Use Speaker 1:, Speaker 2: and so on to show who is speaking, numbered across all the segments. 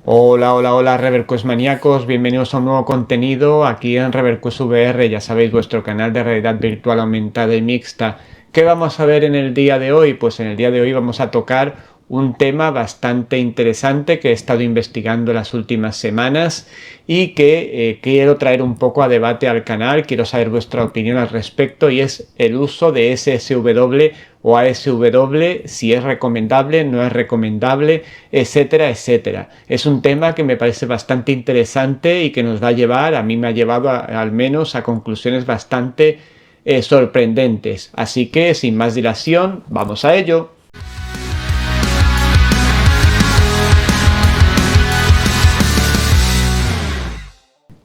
Speaker 1: Hola, hola, hola, Reverquest maníacos, bienvenidos a un nuevo contenido aquí en Reverquest VR, ya sabéis, vuestro canal de realidad virtual aumentada y mixta. ¿Qué vamos a ver en el día de hoy? Pues en el día de hoy vamos a tocar un tema bastante interesante que he estado investigando las últimas semanas y que quiero traer un poco a debate al canal, quiero saber vuestra opinión al respecto, y es el uso de SSW o ASW, si es recomendable, no es recomendable, etcétera, etcétera. Es un tema que me parece bastante interesante y que nos va a llevar, a mí me ha llevado al menos a conclusiones bastante sorprendentes. Así que sin más dilación, vamos a ello.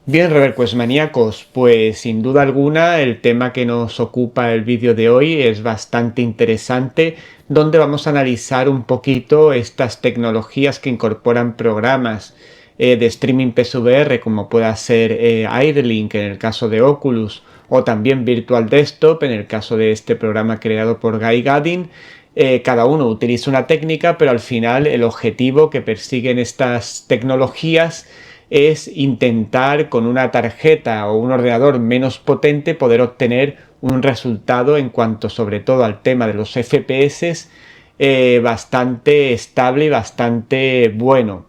Speaker 1: Bien, Reverquest maníacos, pues sin duda alguna el tema que nos ocupa el vídeo de hoy es bastante interesante, donde vamos a analizar un poquito estas tecnologías que incorporan programas de streaming PSVR, como pueda ser Airlink en el caso de Oculus, o también Virtual Desktop en el caso de este programa creado por Guy Gadin. Cada uno utiliza una técnica, pero al final el objetivo que persiguen estas tecnologías es intentar con una tarjeta o un ordenador menos potente poder obtener un resultado en cuanto sobre todo al tema de los FPS bastante estable y bastante bueno.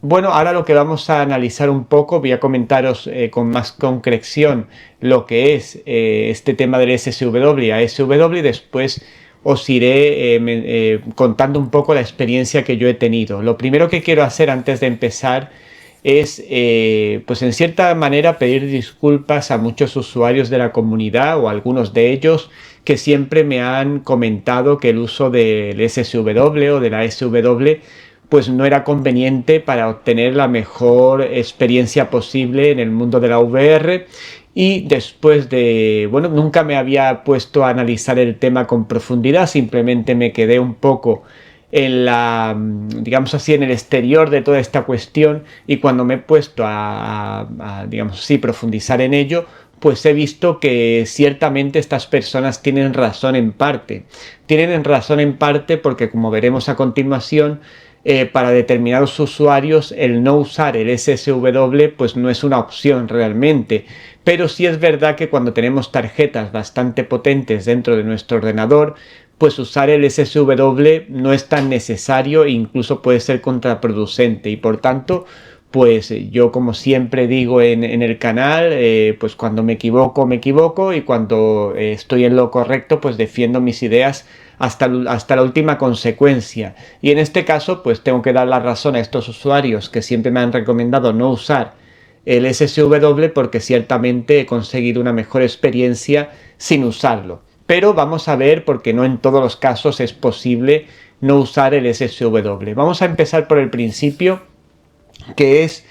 Speaker 1: Bueno, ahora lo que vamos a analizar un poco, voy a comentaros con más concreción lo que es este tema del SSW a SW, y después os iré contando un poco la experiencia que yo he tenido. Lo primero que quiero hacer antes de empezar es, pues en cierta manera, pedir disculpas a muchos usuarios de la comunidad o algunos de ellos que siempre me han comentado que el uso del SSW o de la SW pues no era conveniente para obtener la mejor experiencia posible en el mundo de la VR. Y después de, bueno, nunca me había puesto a analizar el tema con profundidad, simplemente me quedé un poco en la, digamos así, en el exterior de toda esta cuestión, y cuando me he puesto digamos así, profundizar en ello, pues he visto que ciertamente estas personas tienen razón en parte. Tienen razón en parte porque, como veremos a continuación, para determinados usuarios el no usar el SSW pues no es una opción realmente. Pero sí es verdad que cuando tenemos tarjetas bastante potentes dentro de nuestro ordenador, pues usar el SSW no es tan necesario e incluso puede ser contraproducente, y por tanto pues yo, como siempre digo en el canal, pues cuando me equivoco, y cuando estoy en lo correcto pues defiendo mis ideas hasta la última consecuencia. Y en este caso pues tengo que dar la razón a estos usuarios que siempre me han recomendado no usar el SSW, porque ciertamente he conseguido una mejor experiencia sin usarlo. Pero vamos a ver, porque no en todos los casos es posible no usar el SSW. Vamos a empezar por el principio, que es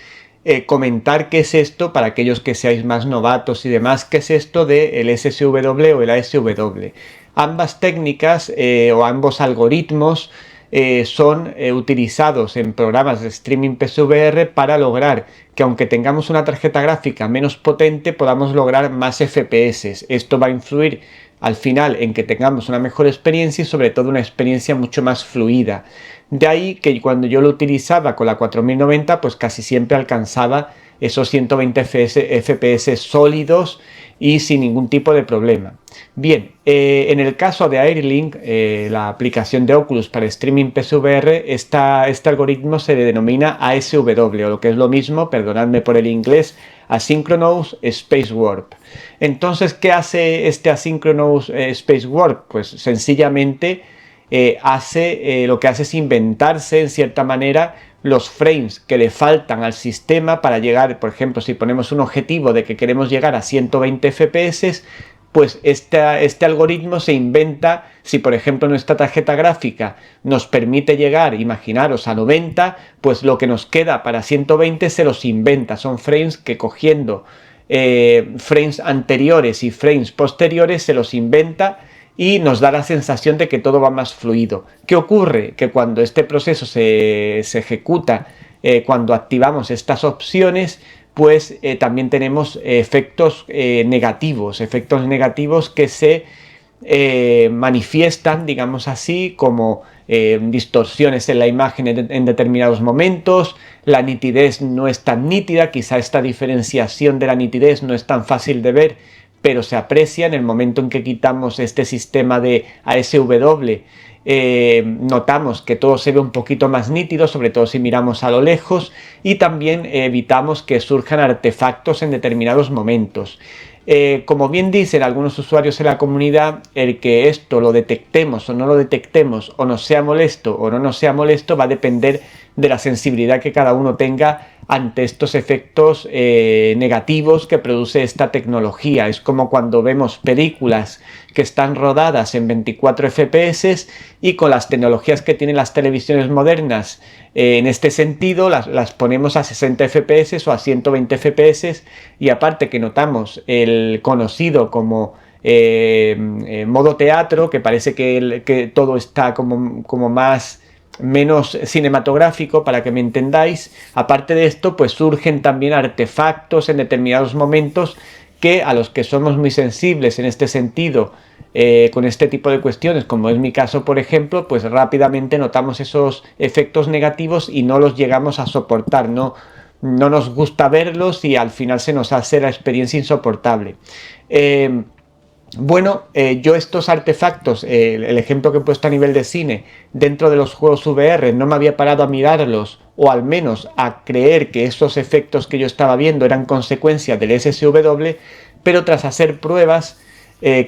Speaker 1: comentar qué es esto para aquellos que seáis más novatos y demás, qué es esto del SSW o el ASW. Ambas técnicas o ambos algoritmos son utilizados en programas de streaming PSVR para lograr que, aunque tengamos una tarjeta gráfica menos potente, podamos lograr más FPS. Esto va a influir al final en que tengamos una mejor experiencia y sobre todo una experiencia mucho más fluida. De ahí que cuando yo lo utilizaba con la 4090 pues casi siempre alcanzaba esos 120 FPS sólidos y sin ningún tipo de problema. Bien, en el caso de Airlink, la aplicación de Oculus para streaming PSVR, este algoritmo se denomina ASW, o lo que es lo mismo, perdonadme por el inglés, Asynchronous Space Warp. Entonces, ¿qué hace este Asynchronous Space Warp? Pues sencillamente lo que hace es inventarse en cierta manera los frames que le faltan al sistema para llegar. Por ejemplo, si ponemos un objetivo de que queremos llegar a 120 FPS, pues este algoritmo se inventa, si por ejemplo nuestra tarjeta gráfica nos permite llegar, imaginaros, a 90, pues lo que nos queda para 120 se los inventa. Son frames que, cogiendo frames anteriores y frames posteriores, se los inventa y nos da la sensación de que todo va más fluido. ¿Qué ocurre? Que cuando este proceso se ejecuta, cuando activamos estas opciones, pues también tenemos efectos negativos que se manifiestan, digamos así, como distorsiones en la imagen en determinados momentos. La nitidez no es tan nítida, quizá esta diferenciación de la nitidez no es tan fácil de ver, pero se aprecia en el momento en que quitamos este sistema de ASW. Notamos que todo se ve un poquito más nítido, sobre todo si miramos a lo lejos, y también evitamos que surjan artefactos en determinados momentos. Como bien dicen algunos usuarios en la comunidad, el que esto lo detectemos o no lo detectemos, o nos sea molesto o no nos sea molesto, va a depender de la sensibilidad que cada uno tenga ante estos efectos negativos que produce esta tecnología. Es como cuando vemos películas que están rodadas en 24 FPS y con las tecnologías que tienen las televisiones modernas, en este sentido las ponemos a 60 FPS o a 120 FPS, y aparte que notamos el conocido como modo teatro, que parece que todo está como más menos cinematográfico, para que me entendáis. Aparte de esto, pues surgen también artefactos en determinados momentos que a los que somos muy sensibles en este sentido, con este tipo de cuestiones, como es mi caso por ejemplo, pues rápidamente notamos esos efectos negativos y no los llegamos a soportar, no nos gusta verlos y al final se nos hace la experiencia insoportable. Bueno, yo estos artefactos, el ejemplo que he puesto a nivel de cine, dentro de los juegos VR, no me había parado a mirarlos, o al menos a creer que esos efectos que yo estaba viendo eran consecuencia del SSW, pero tras hacer pruebas,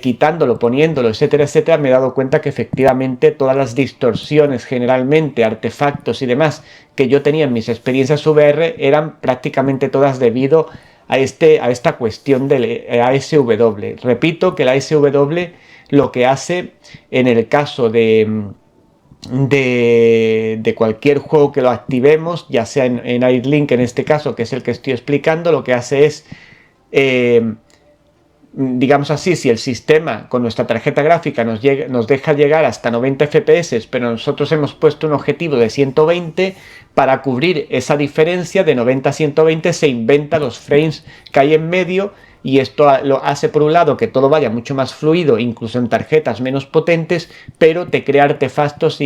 Speaker 1: quitándolo, poniéndolo, etcétera, etcétera, me he dado cuenta que efectivamente todas las distorsiones, generalmente, artefactos y demás, que yo tenía en mis experiencias VR, eran prácticamente todas debido a esta cuestión del ASW. Repito que el ASW lo que hace en el caso de cualquier juego que lo activemos, ya sea en Airlink en este caso, que es el que estoy explicando, lo que hace es, digamos así, si el sistema con nuestra tarjeta gráfica nos deja llegar hasta 90 FPS, pero nosotros hemos puesto un objetivo de 120, para cubrir esa diferencia de 90 a 120 se inventa los frames que hay en medio, y esto lo hace por un lado que todo vaya mucho más fluido, incluso en tarjetas menos potentes, pero te crea artefactos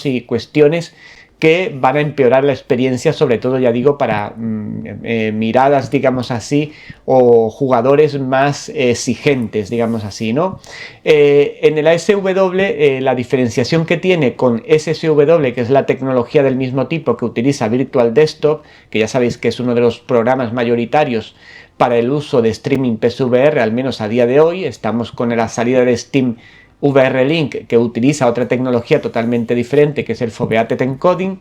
Speaker 1: y cuestiones que van a empeorar la experiencia, sobre todo, ya digo, para miradas, digamos así, o jugadores más exigentes, digamos así, ¿no? En el ASW, la diferenciación que tiene con SSW, que es la tecnología del mismo tipo que utiliza Virtual Desktop, que ya sabéis que es uno de los programas mayoritarios para el uso de streaming PSVR, al menos a día de hoy. Estamos con la salida de Steam VR Link, que utiliza otra tecnología totalmente diferente, que es el Foveated Encoding,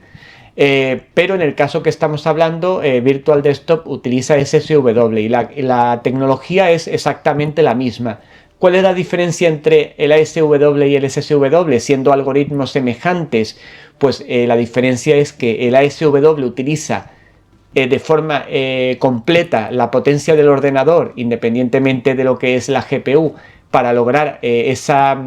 Speaker 1: pero en el caso que estamos hablando, Virtual Desktop utiliza SSW y la tecnología es exactamente la misma. ¿Cuál es la diferencia entre el ASW y el SSW? Siendo algoritmos semejantes, pues la diferencia es que el ASW utiliza de forma completa la potencia del ordenador, independientemente de lo que es la GPU, para lograr esa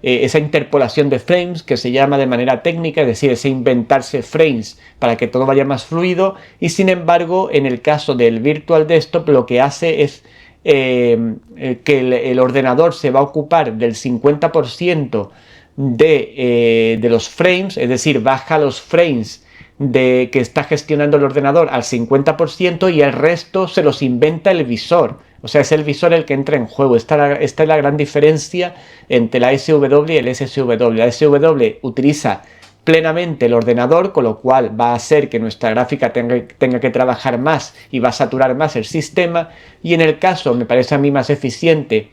Speaker 1: interpolación de frames, que se llama de manera técnica, es decir, ese inventarse frames para que todo vaya más fluido. Y sin embargo, en el caso del Virtual Desktop, lo que hace es que el ordenador se va a ocupar del 50% de los frames, es decir, baja los frames que está gestionando el ordenador al 50%, y el resto se los inventa el visor. O sea, es el visor el que entra en juego. Esta es la gran diferencia entre la SW y el SSW. La SW utiliza plenamente el ordenador, con lo cual va a hacer que nuestra gráfica tenga que trabajar más y va a saturar más el sistema. Y en el caso, me parece a mí más eficiente,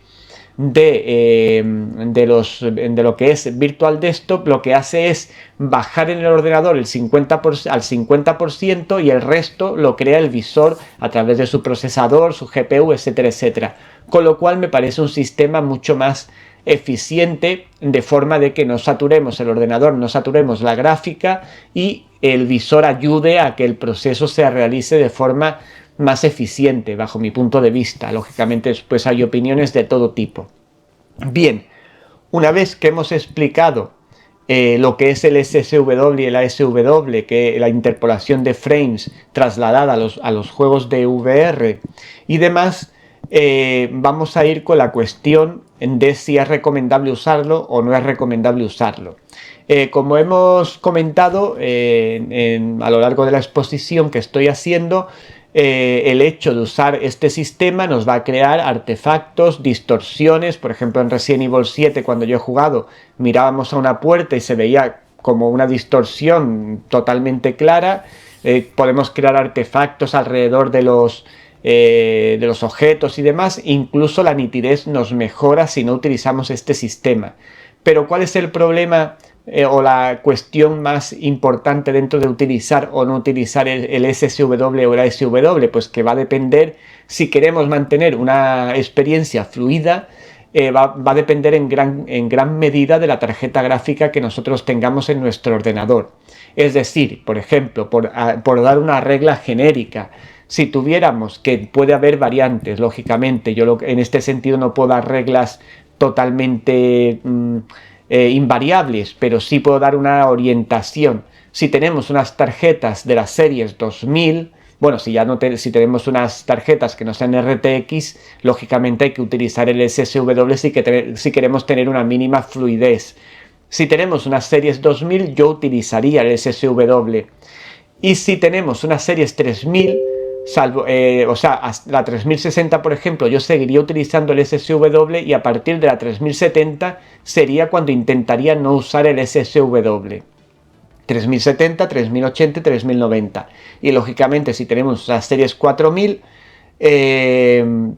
Speaker 1: de lo que es Virtual Desktop, lo que hace es bajar en el ordenador al 50%, y el resto lo crea el visor a través de su procesador, su GPU, etcétera, etcétera. Con lo cual me parece un sistema mucho más eficiente, de forma de que no saturemos el ordenador, no saturemos la gráfica, y el visor ayude a que el proceso se realice de forma más eficiente, bajo mi punto de vista. Lógicamente, después hay opiniones de todo tipo. Bien, una vez que hemos explicado lo que es el SSW y el ASW, que la interpolación de frames trasladada a los juegos de VR y demás, vamos a ir con la cuestión de si es recomendable usarlo o no es recomendable usarlo. Como hemos comentado a lo largo de la exposición que estoy haciendo, el hecho de usar este sistema nos va a crear artefactos, distorsiones. Por ejemplo, en Resident Evil 7, cuando yo he jugado, mirábamos a una puerta y se veía como una distorsión totalmente clara. Podemos crear artefactos alrededor de los objetos y demás. Incluso la nitidez nos mejora si no utilizamos este sistema. Pero ¿cuál es el problema o la cuestión más importante dentro de utilizar o no utilizar el SSW o la SW? Pues que va a depender, si queremos mantener una experiencia fluida, va a depender en gran medida de la tarjeta gráfica que nosotros tengamos en nuestro ordenador. Es decir, por ejemplo, por dar una regla genérica, si tuviéramos, que puede haber variantes, lógicamente, yo en este sentido no puedo dar reglas totalmente invariables, pero sí puedo dar una orientación. Si tenemos unas tarjetas de las series 2000, bueno, si tenemos unas tarjetas que no sean RTX, lógicamente hay que utilizar el SSW si queremos tener una mínima fluidez. Si tenemos unas series 2000, yo utilizaría el SSW. Y si tenemos unas series 3000, la 3060, por ejemplo, yo seguiría utilizando el SSW, y a partir de la 3070 sería cuando intentaría no usar el SSW. 3070, 3080 y 3090. Y lógicamente, si tenemos las series 4000,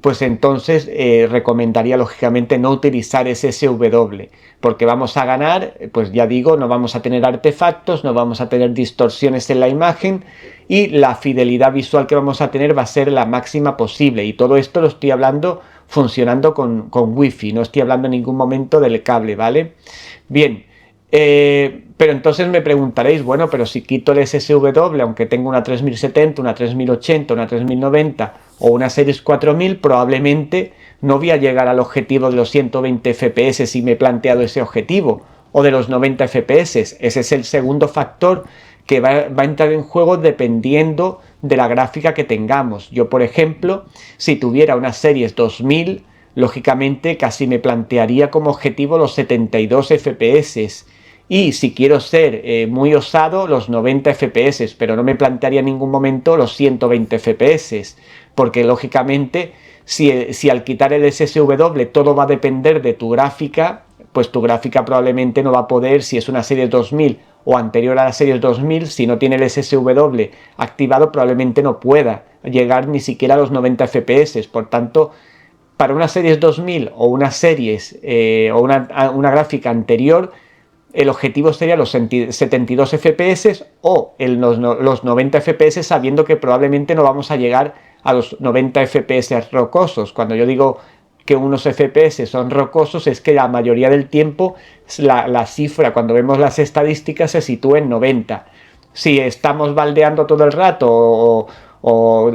Speaker 1: pues entonces recomendaría lógicamente no utilizar SSW, porque vamos a ganar, pues ya digo, no vamos a tener artefactos, no vamos a tener distorsiones en la imagen, y la fidelidad visual que vamos a tener va a ser la máxima posible. Y todo esto lo estoy hablando funcionando con Wi-Fi, no estoy hablando en ningún momento del cable, ¿vale? Bien, pero entonces me preguntaréis, bueno, pero si quito el SSW, aunque tenga una 3070, una 3080, una 3090 o una Series 4000, probablemente no voy a llegar al objetivo de los 120 FPS si me he planteado ese objetivo, o de los 90 FPS. Ese es el segundo factor que va a entrar en juego dependiendo de la gráfica que tengamos. Yo, por ejemplo, si tuviera una Series 2000, lógicamente casi me plantearía como objetivo los 72 FPS. Y si quiero ser muy osado, los 90 FPS, pero no me plantearía en ningún momento los 120 FPS, porque lógicamente si al quitar el SSW todo va a depender de tu gráfica, pues tu gráfica probablemente no va a poder, si es una serie 2000 o anterior a la serie 2000, si no tiene el SSW activado, probablemente no pueda llegar ni siquiera a los 90 FPS. Por tanto, para una serie 2000 o una series o una gráfica anterior, el objetivo sería los 72 FPS o los 90 FPS, sabiendo que probablemente no vamos a llegar a los 90 FPS rocosos. Cuando yo digo que unos FPS son rocosos, es que la mayoría del tiempo la cifra, cuando vemos las estadísticas, se sitúa en 90. Si estamos baldeando todo el rato o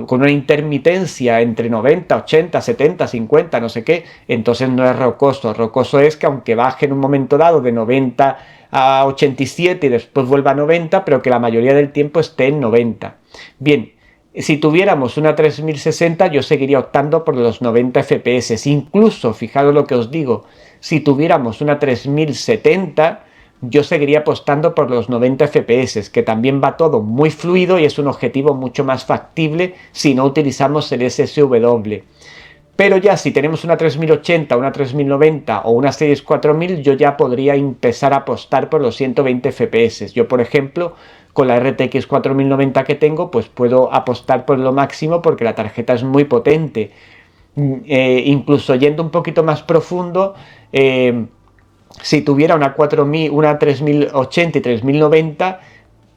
Speaker 1: con una intermitencia entre 90, 80, 70, 50, no sé qué, entonces no es rocoso. Rocoso es que aunque baje en un momento dado de 90 a 87 y después vuelva a 90, pero que la mayoría del tiempo esté en 90. Bien, si tuviéramos una 3060, yo seguiría optando por los 90 FPS. Incluso, fijaros lo que os digo, si tuviéramos una 3070, yo seguiría apostando por los 90 FPS, que también va todo muy fluido y es un objetivo mucho más factible si no utilizamos el SSW. Pero ya si tenemos una 3080, una 3090 o una Series 4000, yo ya podría empezar a apostar por los 120 FPS. Yo, por ejemplo, con la RTX 4090 que tengo, pues puedo apostar por lo máximo porque la tarjeta es muy potente. Incluso yendo un poquito más profundo, si tuviera una 3080 y 3090,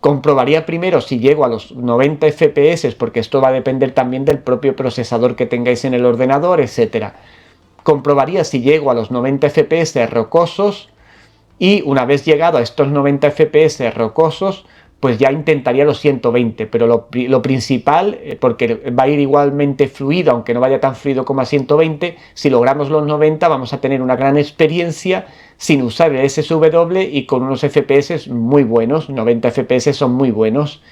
Speaker 1: comprobaría primero si llego a los 90 FPS, porque esto va a depender también del propio procesador que tengáis en el ordenador, etc. Comprobaría si llego a los 90 FPS rocosos, y una vez llegado a estos 90 FPS rocosos, pues ya intentaría los 120, pero lo principal, porque va a ir igualmente fluido, aunque no vaya tan fluido como a 120, si logramos los 90 vamos a tener una gran experiencia sin usar el SSW y con unos FPS muy buenos. 90 FPS son muy buenos.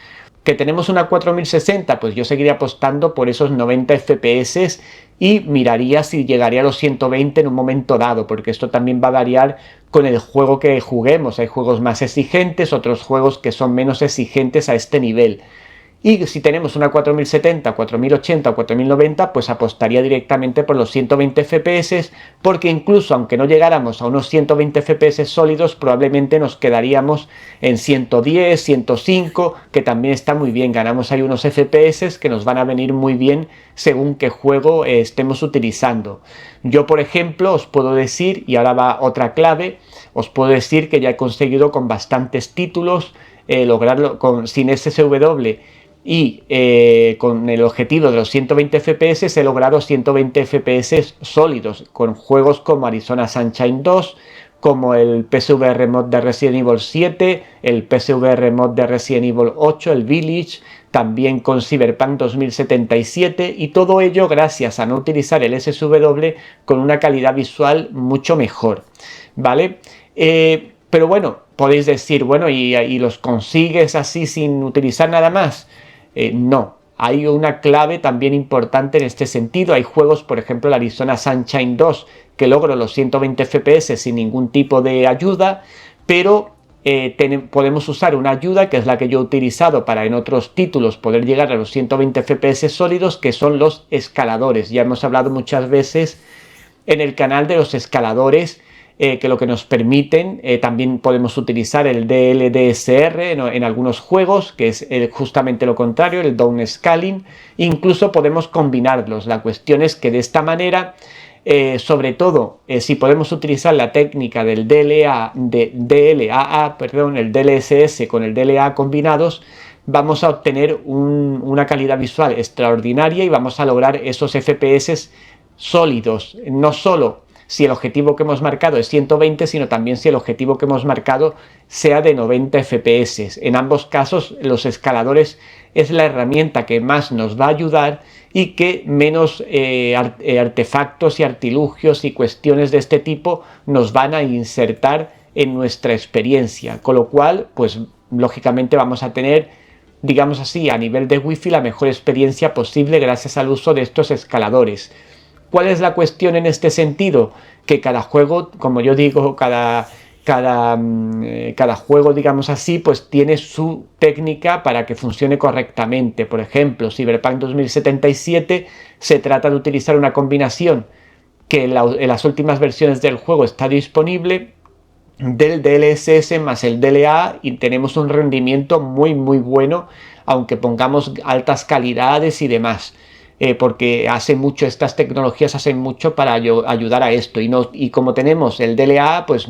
Speaker 1: Que tenemos una 4060, pues yo seguiría apostando por esos 90 FPS y miraría si llegaría a los 120 en un momento dado, porque esto también va a variar con el juego que juguemos. Hay juegos más exigentes, otros juegos que son menos exigentes a este nivel. Y si tenemos una 4070, 4080 o 4090, pues apostaría directamente por los 120 FPS, porque incluso aunque no llegáramos a unos 120 FPS sólidos, probablemente nos quedaríamos en 110, 105, que también está muy bien. Ganamos ahí unos FPS que nos van a venir muy bien según qué juego estemos utilizando. Yo, por ejemplo, os puedo decir, y ahora va otra clave, os puedo decir que ya he conseguido con bastantes títulos lograrlo sin SSW y con el objetivo de los 120 FPS he logrado 120 FPS sólidos con juegos como Arizona Sunshine 2, como el PSVR mod de Resident Evil 7, el PSVR mod de Resident Evil 8, el Village, también con Cyberpunk 2077, y todo ello gracias a no utilizar el SSW con una calidad visual mucho mejor, ¿vale? Pero bueno, podéis decir, bueno, ¿y los consigues así sin utilizar nada más? No, hay una clave también importante en este sentido. Hay juegos, por ejemplo, el Arizona Sunshine 2, que logro los 120 FPS sin ningún tipo de ayuda, pero podemos usar una ayuda que es la que yo he utilizado para en otros títulos poder llegar a los 120 FPS sólidos, que son los escaladores. Ya hemos hablado muchas veces en el canal de los escaladores, que lo que nos permiten, también podemos utilizar el DLDSR en algunos juegos, que es justamente lo contrario, el down scaling. Incluso podemos combinarlos. La cuestión es que de esta manera, sobre todo si podemos utilizar la técnica del el DLSS con el DLA combinados, vamos a obtener una calidad visual extraordinaria y vamos a lograr esos FPS sólidos, no solo si el objetivo que hemos marcado es 120, sino también si el objetivo que hemos marcado sea de 90 FPS. En ambos casos, los escaladores es la herramienta que más nos va a ayudar y que menos artefactos y artilugios y cuestiones de este tipo nos van a insertar en nuestra experiencia. Con lo cual, pues lógicamente vamos a tener, digamos así, a nivel de Wi-Fi la mejor experiencia posible gracias al uso de estos escaladores. ¿Cuál es la cuestión en este sentido? Que cada juego, como yo digo, cada juego, digamos así, pues tiene su técnica para que funcione correctamente. Por ejemplo, Cyberpunk 2077 se trata de utilizar una combinación que en las últimas versiones del juego está disponible del DLSS más el DLA y tenemos un rendimiento muy bueno, aunque pongamos altas calidades y demás. Porque estas tecnologías hacen mucho para ayudar a esto, y como tenemos el DLA, pues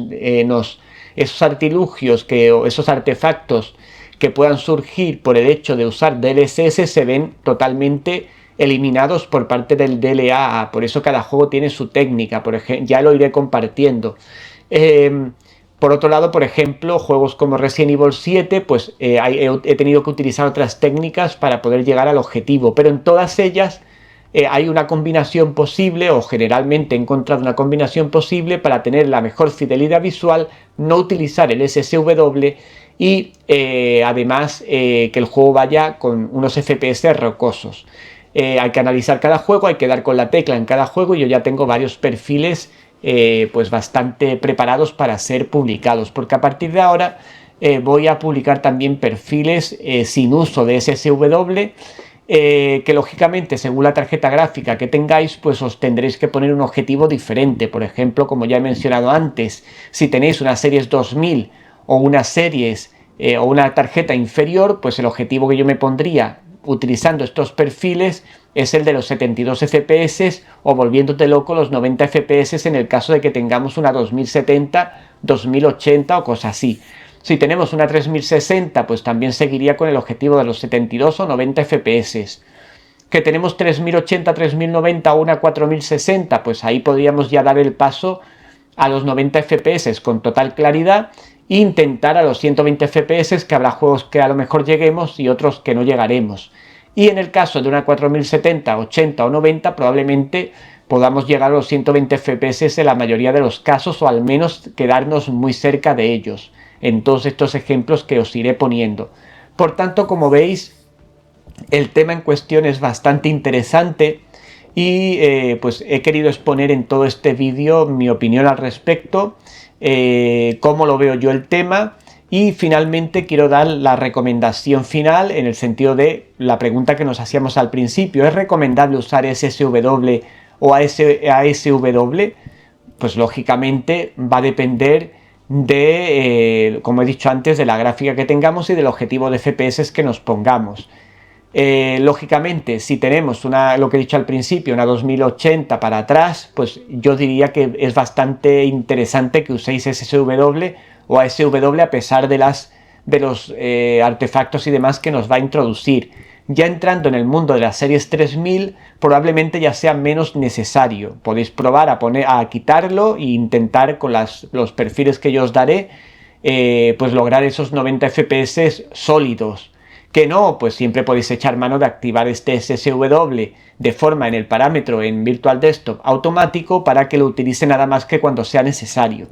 Speaker 1: esos artilugios o esos artefactos que puedan surgir por el hecho de usar DLSS se ven totalmente eliminados por parte del DLA. Por eso cada juego tiene su técnica, por ejemplo, ya lo iré compartiendo. Por otro lado, por ejemplo, juegos como Resident Evil 7, pues he tenido que utilizar otras técnicas para poder llegar al objetivo, pero en todas ellas hay una combinación posible, o generalmente he encontrado una combinación posible para tener la mejor fidelidad visual, no utilizar el SSW y además que el juego vaya con unos FPS rocosos. Hay que analizar cada juego, hay que dar con la tecla en cada juego, y yo ya tengo varios perfiles pues bastante preparados para ser publicados, porque a partir de ahora voy a publicar también perfiles sin uso de SSW, que lógicamente según la tarjeta gráfica que tengáis, pues os tendréis que poner un objetivo diferente. Por ejemplo, como ya he mencionado antes, si tenéis unas series 2000 o unas series o una tarjeta inferior, pues el objetivo que yo me pondría utilizando estos perfiles es el de los 72 FPS, o volviéndote loco los 90 FPS en el caso de que tengamos una 2070, 2080 o cosas así. Si tenemos una 3060, pues también seguiría con el objetivo de los 72 o 90 FPS. Que tenemos 3080, 3090 o una 4060, pues ahí podríamos ya dar el paso a los 90 FPS con total claridad e intentar a los 120 FPS, que habrá juegos que a lo mejor lleguemos y otros que no llegaremos. Y en el caso de una 4070, 80 o 90, probablemente podamos llegar a los 120 FPS en la mayoría de los casos, o al menos quedarnos muy cerca de ellos, en todos estos ejemplos que os iré poniendo. Por tanto, como veis, el tema en cuestión es bastante interesante y pues he querido exponer en todo este vídeo mi opinión al respecto, cómo lo veo yo el tema, y finalmente quiero dar la recomendación final en el sentido de la pregunta que nos hacíamos al principio: ¿es recomendable usar SSW o ASW? Pues lógicamente va a depender de, como he dicho antes, de la gráfica que tengamos y del objetivo de FPS que nos pongamos. Lógicamente, si tenemos lo que he dicho al principio, una 2080 para atrás, pues yo diría que es bastante interesante que uséis SSW o ASW, a pesar de los artefactos y demás que nos va a introducir. Ya entrando en el mundo de las series 3000, probablemente ya sea menos necesario. Podéis probar a quitarlo e intentar con los perfiles que yo os daré, pues lograr esos 90 FPS sólidos. Que no, pues siempre podéis echar mano de activar este SSW de forma en el parámetro en Virtual Desktop automático, para que lo utilice nada más que cuando sea necesario.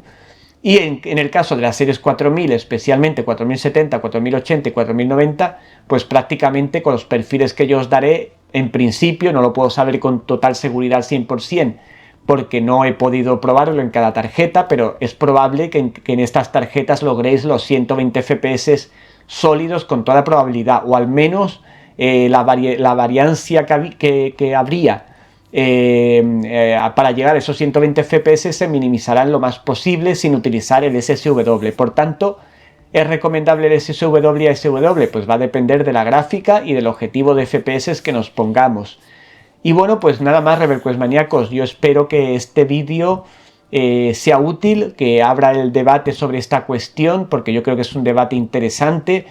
Speaker 1: Y en el caso de las series 4000, especialmente 4070, 4080 y 4090, pues prácticamente con los perfiles que yo os daré, en principio, no lo puedo saber con total seguridad al 100%, porque no he podido probarlo en cada tarjeta, pero es probable que en estas tarjetas logréis los 120 FPS sólidos con toda probabilidad, o al menos la variancia que habría para llegar a esos 120 FPS se minimizarán lo más posible sin utilizar el SSW. Por tanto, ¿es recomendable el SSW y ASW? Pues va a depender de la gráfica y del objetivo de FPS que nos pongamos. Y bueno, pues nada más, ReverQuest maníacos. Yo espero que este vídeo sea útil, que abra el debate sobre esta cuestión, porque yo creo que es un debate interesante.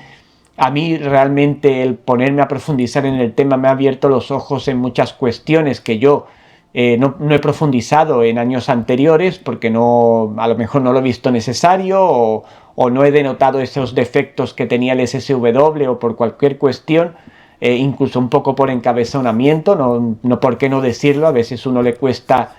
Speaker 1: A mí realmente el ponerme a profundizar en el tema me ha abierto los ojos en muchas cuestiones que yo no he profundizado en años anteriores, porque a lo mejor no lo he visto necesario, o no he denotado esos defectos que tenía el SSW, o por cualquier cuestión, incluso un poco por encabezonamiento, no por qué no decirlo. A veces uno le cuesta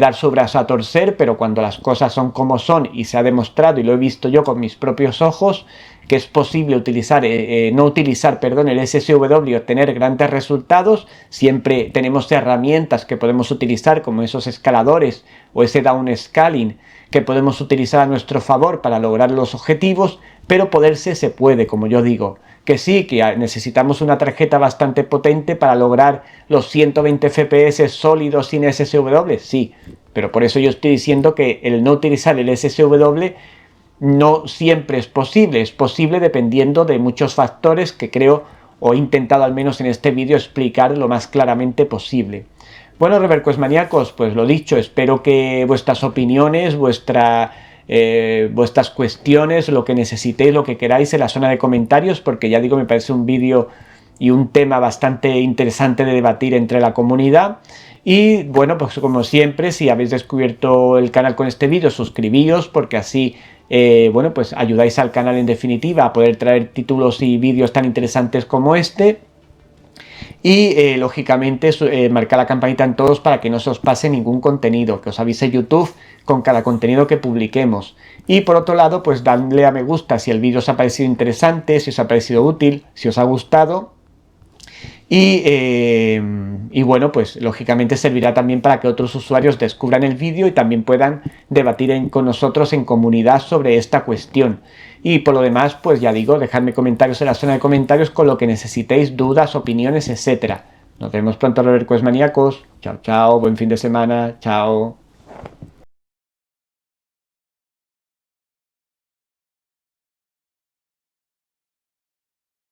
Speaker 1: dar su brazo a torcer, pero cuando las cosas son como son y se ha demostrado, y lo he visto yo con mis propios ojos, que es posible no utilizar el SSW y obtener grandes resultados, siempre tenemos herramientas que podemos utilizar, como esos escaladores o ese downscaling, que podemos utilizar a nuestro favor para lograr los objetivos. Pero poderse se puede, como yo digo. Que sí, que necesitamos una tarjeta bastante potente para lograr los 120 FPS sólidos sin SSW, sí, pero por eso yo estoy diciendo que el no utilizar el SSW no siempre es posible dependiendo de muchos factores que creo, o he intentado al menos en este vídeo explicar lo más claramente posible. Bueno, ReverQuest maníacos, pues lo dicho, espero que vuestras opiniones, vuestras cuestiones, lo que necesitéis, lo que queráis, en la zona de comentarios, porque ya digo, me parece un vídeo y un tema bastante interesante de debatir entre la comunidad. Y bueno, pues como siempre, si habéis descubierto el canal con este vídeo, suscribíos, porque así bueno, pues ayudáis al canal en definitiva a poder traer títulos y vídeos tan interesantes como este. Y lógicamente marcar la campanita en todos para que no se os pase ningún contenido, que os avise YouTube con cada contenido que publiquemos. Y por otro lado, pues dadle a me gusta si el vídeo os ha parecido interesante, si os ha parecido útil, si os ha gustado. Y bueno, pues lógicamente servirá también para que otros usuarios descubran el vídeo y también puedan debatir con nosotros en comunidad sobre esta cuestión. Y por lo demás, pues ya digo, dejadme comentarios en la zona de comentarios con lo que necesitéis, dudas, opiniones, etc. Nos vemos pronto, ReverQuest maníacos. Chao, chao, buen fin de semana, chao.